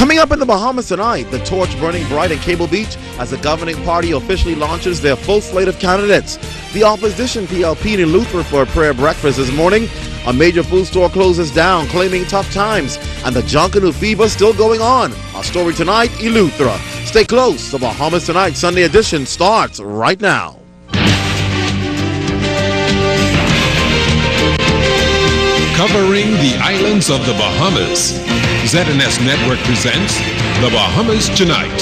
Coming up in the Bahamas tonight, the torch burning bright at Cable Beach as the governing party officially launches their full slate of candidates. The opposition PLP in Eleuthera for a prayer breakfast this morning. A major food store closes down, claiming tough times. And the Junkanoo fever still going on. Our story tonight, Eleuthera. Stay close. The Bahamas Tonight Sunday edition starts right now. Covering the islands of the Bahamas, ZNS Network presents The Bahamas Tonight.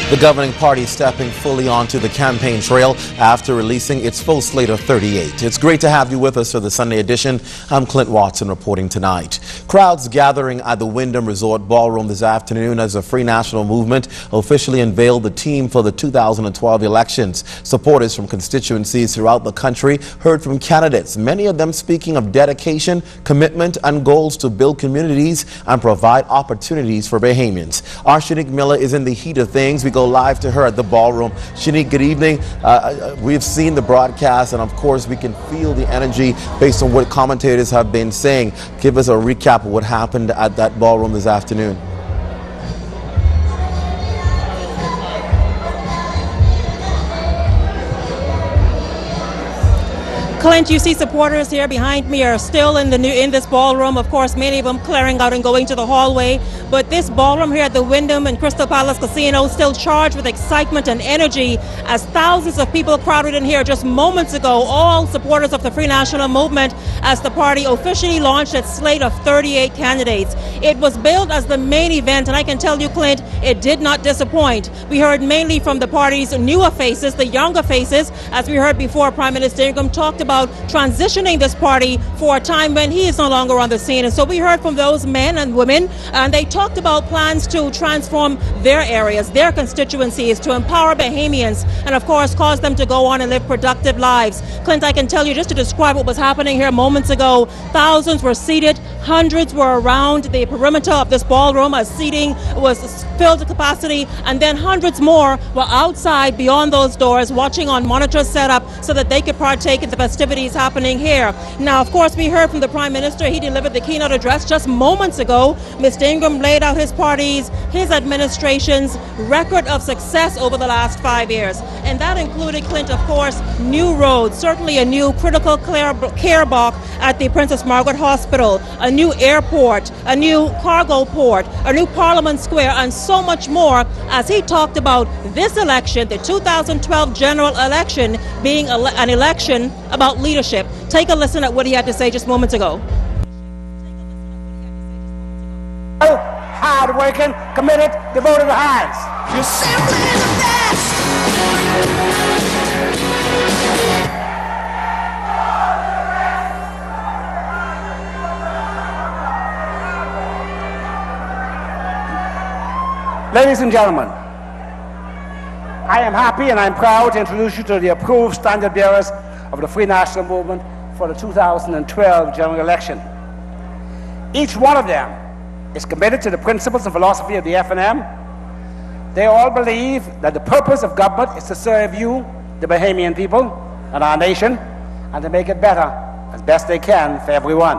The governing party stepping fully onto the campaign trail after releasing its full slate of 38. It's great to have you with us for the Sunday edition. I'm Clint Watson reporting tonight. Crowds gathering at the Wyndham Resort Ballroom this afternoon as the Free National Movement officially unveiled the team for the 2012 elections. Supporters from constituencies throughout the country heard from candidates, many of them speaking of dedication, commitment, and goals to build communities and provide opportunities for Bahamians. Our Shenique Miller is in the heat of things. We go live to her at the ballroom. Shenique, good evening. We've seen the broadcast, and of course we can feel the energy based on what commentators have been saying. Give us a recap of what happened at that ballroom this afternoon. Clint, you see supporters here behind me are still in this ballroom. Of course, many of them clearing out and going to the hallway. But this ballroom here at the Wyndham and Crystal Palace Casino still charged with excitement and energy as thousands of people crowded in here just moments ago, all supporters of the Free National Movement, as the party officially launched its slate of 38 candidates. It was billed as the main event, and I can tell you, Clint, it did not disappoint. We heard mainly from the party's newer faces, the younger faces, as we heard before. Prime Minister Ingram talked about transitioning this party for a time when he is no longer on the scene. And so we heard from those men and women, and they talked about plans to transform their areas, their constituencies, to empower Bahamians, and of course cause them to go on and live productive lives. Clint, I can tell you, just to describe what was happening here moments ago, thousands were seated, hundreds were around the perimeter of this ballroom as seating was filled to capacity, and then hundreds more were outside beyond those doors watching on monitors set up so that they could partake in the festivities happening here. Now, of course, we heard from the Prime Minister. He delivered the keynote address just moments ago. Mr. Ingram laid out his party's, his administration's record of success over the last 5 years. And that included, Clint, of course, new roads, certainly a new critical care block at the Princess Margaret Hospital, a new airport, a new cargo port, a new Parliament Square, and so much more, as he talked about this election, the 2012 general election, being an election about leadership. Take a listen at what he had to say just moments ago. Hard-working, committed, devoted hands. You're simply the best. Ladies and gentlemen, I am happy and I'm proud to introduce you to the approved standard bearers of the Free National Movement for the 2012 general election. Each one of them is committed to the principles and philosophy of the FNM. They all believe that the purpose of government is to serve you, the Bahamian people, and our nation, and to make it better as best they can for everyone.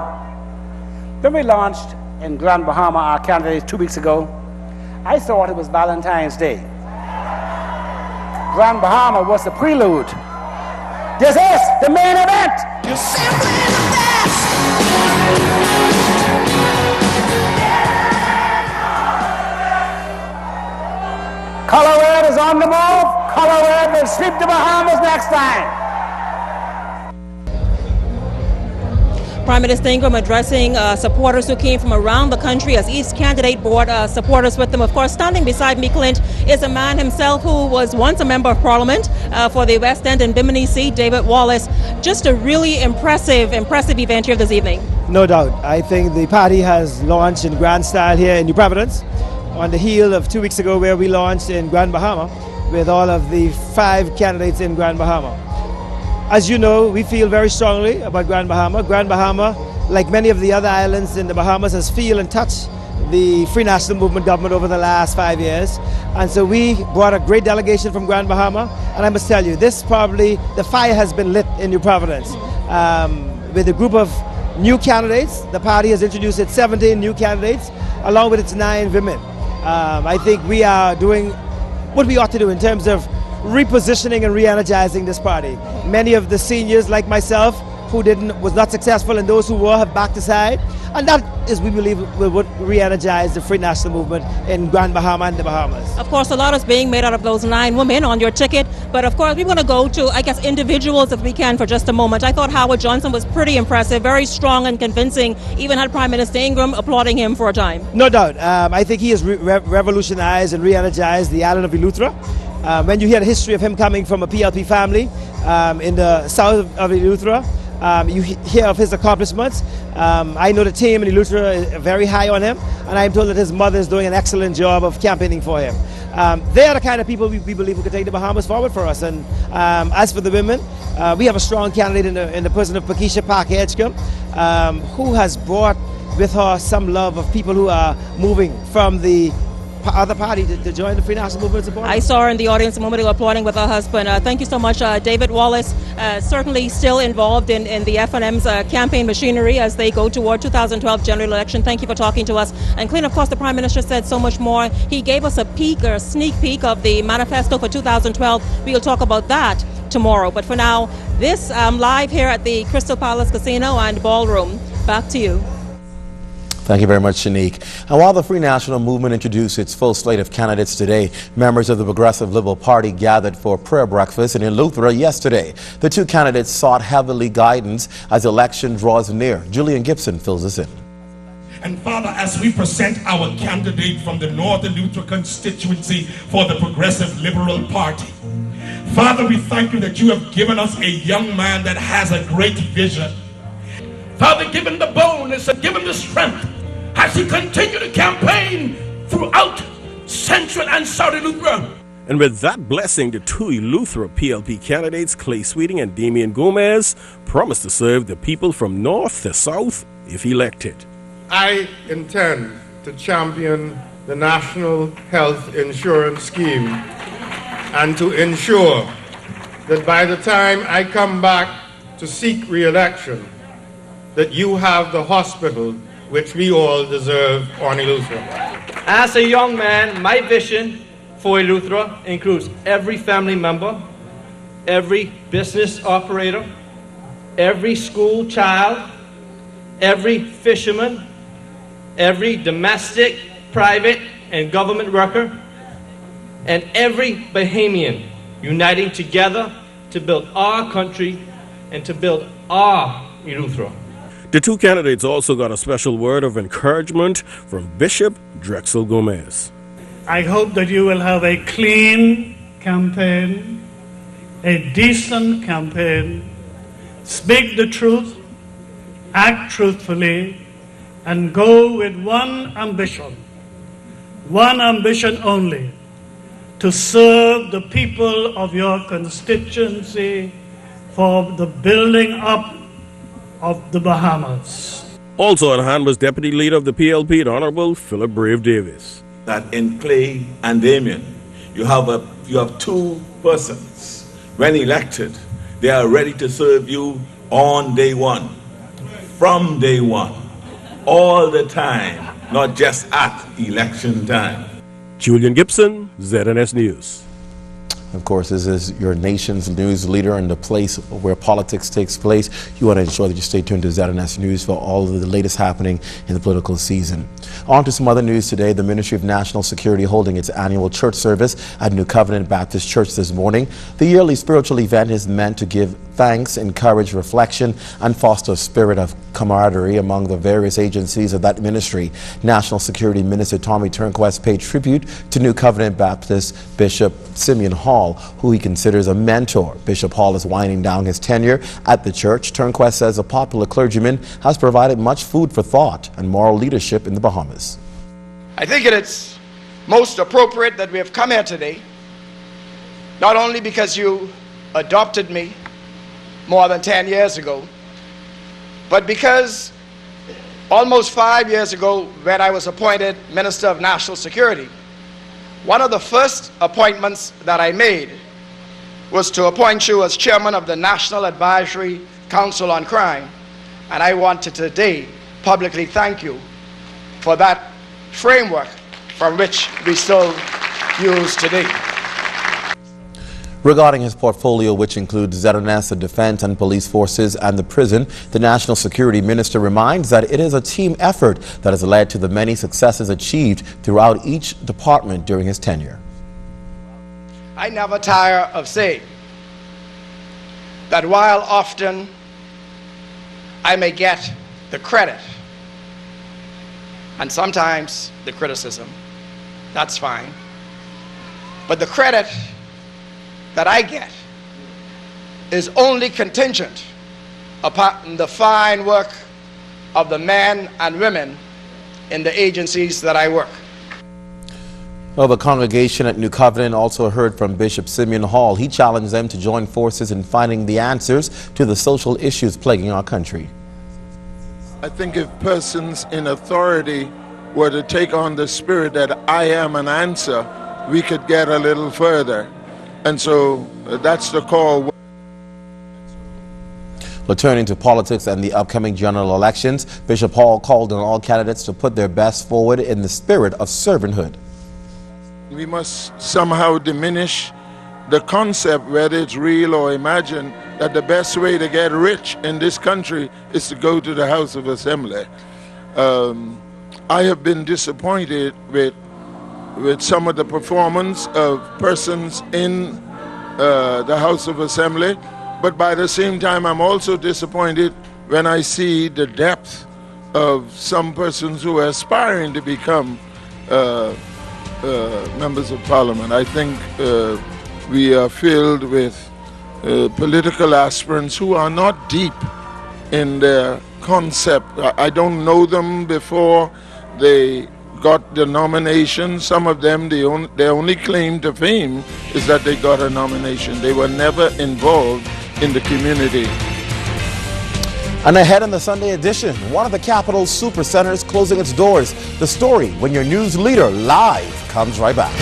When we launched in Grand Bahama our candidates 2 weeks ago, I thought it was Valentine's Day. Grand Bahama was the prelude. This is the main event. You're simply the best. Color Red is on the move. Color Red will sweep the Bahamas next time. Prime Minister Ingram addressing supporters who came from around the country as each candidate brought supporters with them. Of course, standing beside me, Clint, is a man himself who was once a member of Parliament for the West End and Bimini seat, David Wallace. Just a really impressive event here this evening. No doubt. I think the party has launched in grand style here in New Providence on the heel of 2 weeks ago where we launched in Grand Bahama with all of the 5 candidates in Grand Bahama. As you know, we feel very strongly about Grand Bahama. Grand Bahama, like many of the other islands in the Bahamas, has feel and touched the Free National Movement government over the last 5 years. And so we brought a great delegation from Grand Bahama. And I must tell you, this probably, the fire has been lit in New Providence. with a group of new candidates. The party has introduced its 17 new candidates, along with its 9 women. I think we are doing what we ought to do in terms of repositioning and re-energizing this party. Many of the seniors, like myself, who was not successful, and those who were, have backed aside, and that is, we believe, will re-energize the Free National Movement in Grand Bahama and the Bahamas. Of course, a lot is being made out of those 9 women on your ticket, but of course, we want to go to, I guess, individuals if we can for just a moment. I thought Howard Johnson was pretty impressive, very strong and convincing, even had Prime Minister Ingram applauding him for a time. No doubt. I think he has revolutionized and re-energized the island of Eleuthera. When you hear the history of him coming from a PLP family in the south of Eleuthera, you hear of his accomplishments. I know the team in Eleuthera is very high on him, and I'm told that his mother is doing an excellent job of campaigning for him. They are the kind of people we believe who can take the Bahamas forward for us. And as for the women, we have a strong candidate in the person of Pakisha Parker Edgecombe, who has brought with her some love of people who are moving from the other party to join the Free National Movement support. I saw her in the audience a moment ago applauding with her husband. Thank you so much, David Wallace, certainly still involved in the FNM's campaign machinery as they go toward 2012 general election. Thank you for talking to us. And Clint, of course, the Prime Minister said so much more. He gave us a peek or a sneak peek of the manifesto for 2012. We'll talk about that tomorrow. But for now, this live here at the Crystal Palace Casino and Ballroom. Back to you. Thank you very much, Shenique. And while the Free National Movement introduced its full slate of candidates today, members of the Progressive Liberal Party gathered for prayer breakfast in Eleuthera yesterday. The 2 candidates sought heavenly guidance as election draws near. Julian Gibson fills us in. And Father, as we present our candidate from the Northern Eleuthera constituency for the Progressive Liberal Party, Father, we thank you that you have given us a young man that has a great vision. Father, give him the boldness and give him the strength as he continued to campaign throughout Central and South Eleuthera. And with that blessing, the 2 Eleuthera PLP candidates, Clay Sweeting and Damian Gomez, promised to serve the people from north to south if elected. I intend to champion the National Health Insurance Scheme and to ensure that by the time I come back to seek re-election, that you have the hospital which we all deserve on Eleuthera. As a young man, my vision for Eleuthera includes every family member, every business operator, every school child, every fisherman, every domestic, private, and government worker, and every Bahamian uniting together to build our country and to build our Eleuthera. The 2 candidates also got a special word of encouragement from Bishop Drexel Gomez. I hope that you will have a clean campaign, a decent campaign, speak the truth, act truthfully, and go with one ambition only, to serve the people of your constituency for the building up of the Bahamas. Also on hand was Deputy Leader of the PLP, the Honorable Philip Brave Davis. That in Clay and Damian, you have 2 persons. When elected, they are ready to serve you on day 1, from day 1, all the time, not just at election time. Julian Gibson, ZNS News. Of course, this is your nation's news leader and the place where politics takes place. You want to ensure that you stay tuned to ZNS News for all of the latest happening in the political season. On to some other news today. The Ministry of National Security holding its annual church service at New Covenant Baptist Church this morning. The yearly spiritual event is meant to give thanks, encourage reflection, and foster a spirit of camaraderie among the various agencies of that ministry. National Security Minister Tommy Turnquest paid tribute to New Covenant Baptist Bishop Simeon Hall, who he considers a mentor. Bishop Hall is winding down his tenure at the church. Turnquest says a popular clergyman has provided much food for thought and moral leadership in the Bahamas. I think it's most appropriate that we have come here today, not only because you adopted me more than 10 years ago, but because almost 5 years ago, when I was appointed Minister of National Security, one of the first appointments that I made was to appoint you as Chairman of the National Advisory Council on Crime, And I want to today publicly thank you for that framework from which we still use today. Regarding his portfolio, which includes ZNS, the defense and police forces, and the prison, the National Security Minister reminds that it is a team effort that has led to the many successes achieved throughout each department during his tenure. I never tire of saying that while often I may get the credit and sometimes the criticism, that's fine, but the credit that I get is only contingent upon the fine work of the men and women in the agencies that I work. Well, the congregation at New Covenant also heard from Bishop Simeon Hall. He challenged them to join forces in finding the answers to the social issues plaguing our country. I think if persons in authority were to take on the spirit that I am an answer, we could get a little further. And so that's the call. Returning to politics and the upcoming general elections, Bishop Hall called on all candidates to put their best forward in the spirit of servanthood. We must somehow diminish the concept, whether it's real or imagined, that the best way to get rich in this country is to go to the House of Assembly. I have been disappointed with some of the performance of persons in the House of Assembly, but by the same time I'm also disappointed when I see the depth of some persons who are aspiring to become members of Parliament. I think we are filled with political aspirants who are not deep in their concept. I don't know them before they got the nomination. Some of them, their only claim to fame is that they got a nomination. They were never involved in the community. And ahead in the Sunday edition, one of the capital's super centers closing its doors. The story when your news leader live comes right back.